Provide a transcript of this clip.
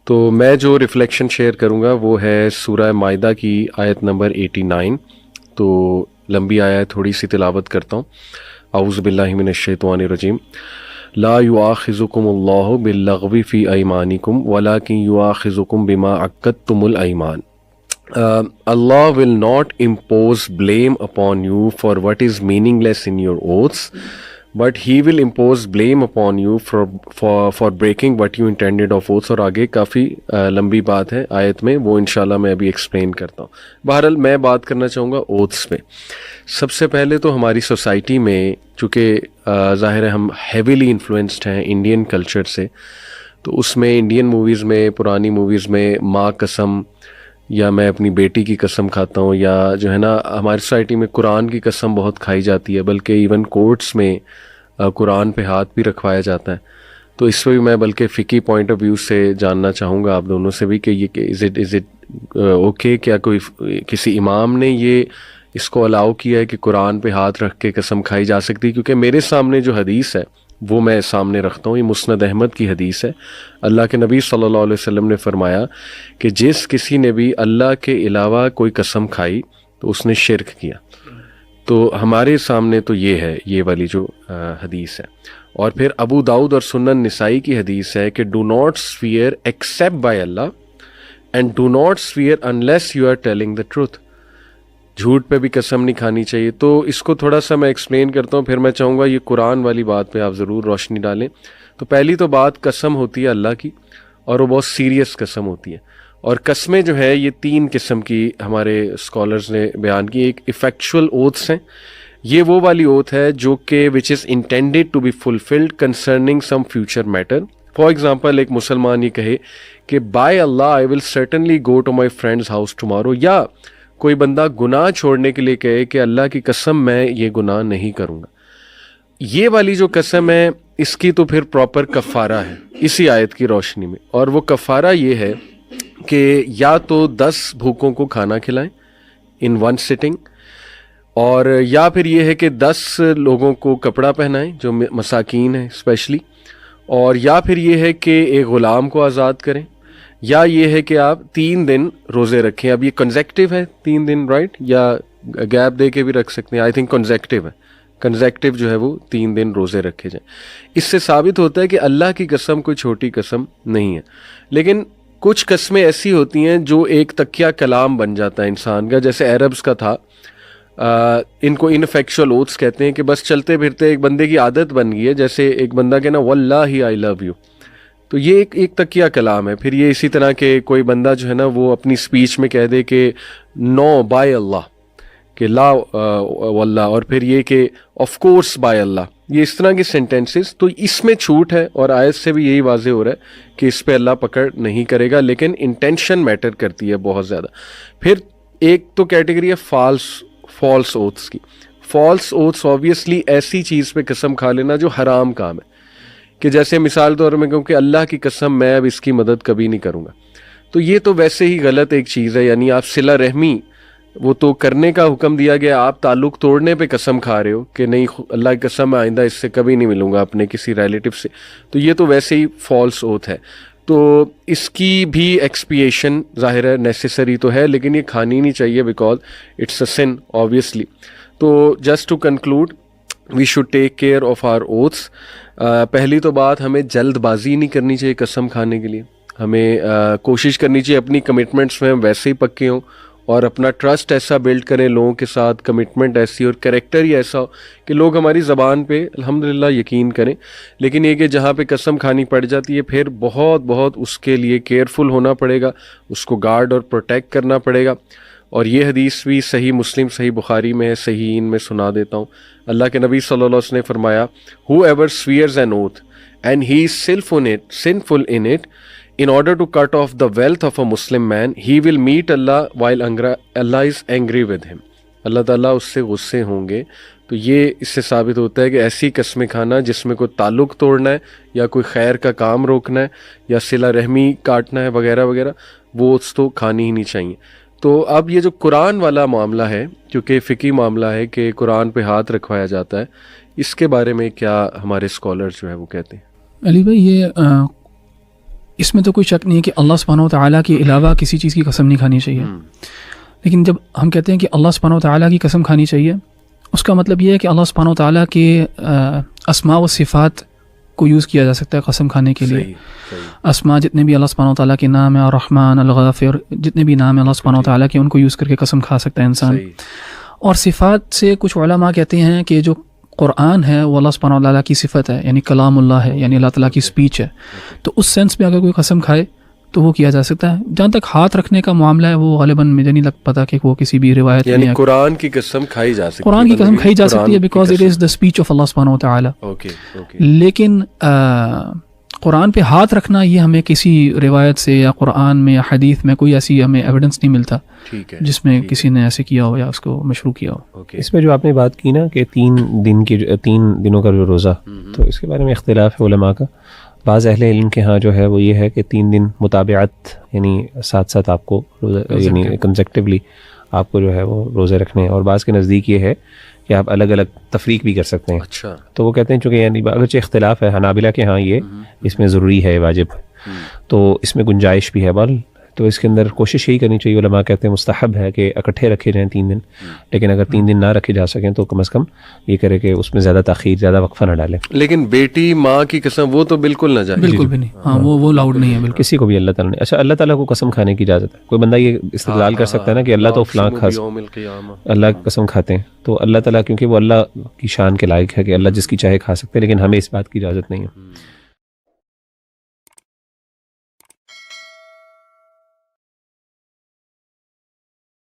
تو میں جو ریفلیکشن شیئر کروں گا وہ ہے سورہ مائدہ کی آیت نمبر 89. تو لمبی آیت تھوڑی سی تلاوت کرتا ہوں. اعوذ باللہ من الشیطان الرجیم. لا یؤاخذکم اللہ باللغو فی ایمانکم ولکن یؤاخذکم بما عقدتم الایمان. Allah will not impose blame upon you for what is meaningless in your oaths, but He will impose blame upon you for breaking what you intended of oaths. اور آگے کافی لمبی بات ہے آیت میں، وہ انشاءاللہ میں ابھی ایکسپلین کرتا ہوں. بہرحال میں بات کرنا چاہوں گا اوتھس پہ. سب سے پہلے تو ہماری سوسائٹی میں چونکہ ظاہر ہے ہم ہیویلی انفلوئنسڈ ہیں انڈین کلچر سے، تو اس میں انڈین موویز میں، پرانی موویز میں ماں قسم یا میں اپنی بیٹی کی قسم کھاتا ہوں، یا جو ہے نا ہماری سوسائٹی میں قرآن کی قسم بہت کھائی جاتی ہے، بلکہ ایون کورٹس میں قرآن پہ ہاتھ بھی رکھوایا جاتا ہے. تو اس پہ بھی میں بلکہ فقہی پوائنٹ آف ویو سے جاننا چاہوں گا آپ دونوں سے بھی کہ یہ از اٹ اوکے، کیا کوئی کسی امام نے یہ اس کو الاؤ کیا ہے کہ قرآن پہ ہاتھ رکھ کے قسم کھائی جا سکتی ہے؟ کیونکہ میرے سامنے جو حدیث ہے وہ میں سامنے رکھتا ہوں، یہ مسند احمد کی حدیث ہے. اللہ کے نبی صلی اللہ علیہ وسلم نے فرمایا کہ جس کسی نے بھی اللہ کے علاوہ کوئی قسم کھائی تو اس نے شرک کیا. تو ہمارے سامنے تو یہ ہے، یہ والی جو حدیث ہے. اور پھر ابو داؤد اور سنن نسائی کی حدیث ہے کہ do not swear except by Allah and do not swear unless you are telling the truth. جھوٹ پہ بھی قسم نہیں کھانی چاہیے. تو اس کو تھوڑا سا میں ایکسپلین کرتا ہوں، پھر میں چاہوں گا یہ قرآن والی بات پہ آپ ضرور روشنی ڈالیں. تو پہلی تو بات قسم ہوتی ہے اللہ کی، اور وہ بہت سیریس قسم ہوتی ہے. اور قسمیں جو ہے یہ 3 قسم کی ہمارے اسکالرز نے بیان کی. ایک ایفیکچوئل اوتھس ہیں، یہ وہ والی اوتھ ہے جو کہ which is intended to be fulfilled concerning some future matter. For example ایک مسلمان یہ کہے کہ بائی اللہ I will certainly go to my friends house tomorrow, یا کوئی بندہ گناہ چھوڑنے کے لیے کہے کہ اللہ کی قسم میں یہ گناہ نہیں کروں گا. یہ والی جو قسم ہے اس کی تو پھر پراپر کفارہ ہے اسی آیت کی روشنی میں. اور وہ کفارہ یہ ہے کہ یا تو 10 بھوکوں کو کھانا کھلائیں ان 1 سٹنگ، اور یا پھر یہ ہے کہ 10 لوگوں کو کپڑا پہنائیں جو مساکین ہیں اسپیشلی، اور یا پھر یہ ہے کہ ایک غلام کو آزاد کریں، یا یہ ہے کہ آپ 3 دن روزے رکھیں. اب یہ کنزیکٹیو ہے 3 دن، رائٹ، یا گیپ دے کے بھی رکھ سکتے ہیں. آئی تھنک کنزیکٹیو ہے، کنزیکٹیو جو ہے وہ 3 دن روزے رکھے جائیں. اس سے ثابت ہوتا ہے کہ اللہ کی قسم کوئی چھوٹی قسم نہیں ہے. لیکن کچھ قسمیں ایسی ہوتی ہیں جو ایک تکیہ کلام بن جاتا ہے انسان کا، جیسے عربس کا تھا. ان کو انفیکچوئل اوتھس کہتے ہیں کہ بس چلتے پھرتے ایک بندے کی عادت بن گئی ہے، جیسے ایک بندہ کہنا واللہ آئی لو یو، تو یہ ایک تکیہ کلام ہے. پھر یہ اسی طرح کہ کوئی بندہ جو ہے نا وہ اپنی سپیچ میں کہہ دے کہ نو بائی اللہ، کہ لا واللہ، اور پھر یہ کہ آف کورس بائی اللہ. یہ اس طرح کی سینٹینسز، تو اس میں چھوٹ ہے، اور آیت سے بھی یہی واضح ہو رہا ہے کہ اس پہ اللہ پکڑ نہیں کرے گا. لیکن انٹینشن میٹر کرتی ہے بہت زیادہ. پھر ایک تو کیٹیگری ہے فالس اوتھس کی. فالس اوتھس آبویسلی ایسی چیز پہ قسم کھا لینا جو حرام کام ہے، کہ جیسے مثال طور میں کہوں کہ اللہ کی قسم میں اب اس کی مدد کبھی نہیں کروں گا. تو یہ تو ویسے ہی غلط ایک چیز ہے. یعنی آپ صلہ رحمی وہ تو کرنے کا حکم دیا گیا، آپ تعلق توڑنے پہ قسم کھا رہے ہو کہ نہیں اللہ کی قسم میں آئندہ اس سے کبھی نہیں ملوں گا اپنے کسی ریلیٹو سے. تو یہ تو ویسے ہی فالس اوتھ ہے. تو اس کی بھی ایکسپیشن ظاہر ہے نیسیسری تو ہے، لیکن یہ کھانی نہیں چاہیے because it's a sin obviously. تو just to conclude we should take care of our oaths. پہلی تو بات، ہمیں جلد بازی نہیں کرنی چاہیے قسم کھانے کے لیے. ہمیں کوشش کرنی چاہیے اپنی کمٹمنٹس میں ہم ویسے ہی پکے ہوں، اور اپنا ٹرسٹ ایسا بلڈ کریں لوگوں کے ساتھ، کمٹمنٹ ایسی اور کریکٹر ہی ایسا ہو کہ لوگ ہماری زبان پہ الحمدللہ یقین کریں. لیکن یہ کہ جہاں پہ قسم کھانی پڑ جاتی ہے پھر بہت اس کے لیے کیئرفل ہونا پڑے گا، اس کو گارڈ اور پروٹیکٹ کرنا پڑے گا. اور یہ حدیث بھی صحیح مسلم صحیح بخاری میں ہے، صحیح ان میں سنا دیتا ہوں. اللہ کے نبی صلی اللہ علیہ وسلم نے فرمایا whoever swears an oath and he is sinful in it in order to cut off the wealth of a Muslim man, he will meet Allah while Allah is angry with him. اللہ تعالیٰ اس سے غصے ہوں گے. تو یہ اس سے ثابت ہوتا ہے کہ ایسی قسمیں کھانا جس میں کوئی تعلق توڑنا ہے یا کوئی خیر کا کام روکنا ہے یا صلہ رحمی کاٹنا ہے وغیرہ وغیرہ، وہ اس تو کھانی ہی نہیں چاہیے. تو اب یہ جو قرآن والا معاملہ ہے، کیونکہ فقہی معاملہ ہے کہ قرآن پہ ہاتھ رکھوایا جاتا ہے، اس کے بارے میں کیا ہمارے اسکالر جو ہے وہ کہتے ہیں؟ علی بھائی، یہ اس میں تو کوئی شک نہیں ہے کہ اللہ سبحانہ و تعالیٰ کے علاوہ کسی چیز کی قسم نہیں کھانی چاہیے. لیکن جب ہم کہتے ہیں کہ اللہ سبحانہ و تعالیٰ کی قسم کھانی چاہیے، اس کا مطلب یہ ہے کہ اللہ سبحانہ و تعالیٰ کے اسماء و صفات کو یوز کیا جا سکتا ہے قسم کھانے کے لیے. اسماء جتنے بھی اللہ سبحانہ و تعالیٰ کے نام ہیں، الرحمن، الغافر، جتنے بھی نام ہیں اللہ سبحانہ و تعالیٰ کے، ان کو یوز کر کے قسم کھا سکتا ہے انسان. اور صفات سے کچھ علماء کہتے ہیں کہ جو قرآن ہے وہ اللہ سبحانہ و تعالیٰ کی صفت ہے، یعنی کلام اللہ ہے، یعنی اللہ تعالیٰ کی اسپیچ ہے. تو اس سینس میں اگر کوئی قسم کھائے تو وہ کیا جا سکتا ہے. جہاں تک ہاتھ رکھنے کا معاملہ ہے وہ غالباً مجھے نہیں لگ پتا کہ وہ کسی بھی روایت یعنی قرآن کی قسم کھائی جا سکتی ہے. قرآن کی قسم کھائی جا سکتی ہے because it is the speech of اللہ سبحانہ و تعالیٰ. لیکن قرآن پہ ہاتھ رکھنا یہ ہمیں کسی روایت سے یا قرآن میں یا حدیث میں کوئی ایسی ہمیں ایویڈنس نہیں ملتا جس میں کسی نے ایسے کیا ہو یا اس کو مشروع کیا ہو. اس میں جو آپ نے بات کی نا کہ 3 دنوں کا جو روزہ، تو اس کے بارے میں اختلاف ہے علماء کا. بعض اہل علم کے ہاں جو ہے وہ یہ ہے کہ 3 دن متابعت، یعنی ساتھ ساتھ آپ کو روزہ، یعنی کنزیکٹیولی آپ کو جو ہے وہ روزے رکھنے ہیں. اور بعض کے نزدیک یہ ہے کہ آپ الگ الگ تفریق بھی کر سکتے ہیں. اچھا. تو وہ کہتے ہیں چونکہ یعنی اگرچہ اختلاف ہے، حنابلہ کے ہاں یہ اس میں ضروری ہے، واجب، تو اس میں گنجائش بھی ہے. بال تو اس کے اندر کوشش یہی کرنی چاہیے. علماء کہتے ہیں مستحب ہے کہ اکٹھے رکھے جائیں 3 دن، لیکن اگر 3 دن نہ رکھے جا سکیں تو کم از کم یہ کرے کہ اس میں زیادہ تاخیر، زیادہ وقفہ نہ ڈالیں. لیکن بیٹی ماں کی قسم وہ تو بالکل نہ جائے. بالکل بھی نہیں. ہاں وہ لاؤڈ نہیں ہے بالکل. کسی کو بھی اللہ تعالیٰ نے، اچھا اللہ تعالیٰ کو قسم کھانے کی اجازت ہے. کوئی بندہ یہ استدلال کر سکتا ہے نا کہ اللہ تو فلاں اللہ کی قسم کھاتے ہیں، تو اللہ تعالیٰ کیونکہ وہ اللہ کی شان کے لائق ہے کہ اللہ جس کی چاہے کھا سکتے ہیں، لیکن ہمیں اس بات کی اجازت نہیں ہے.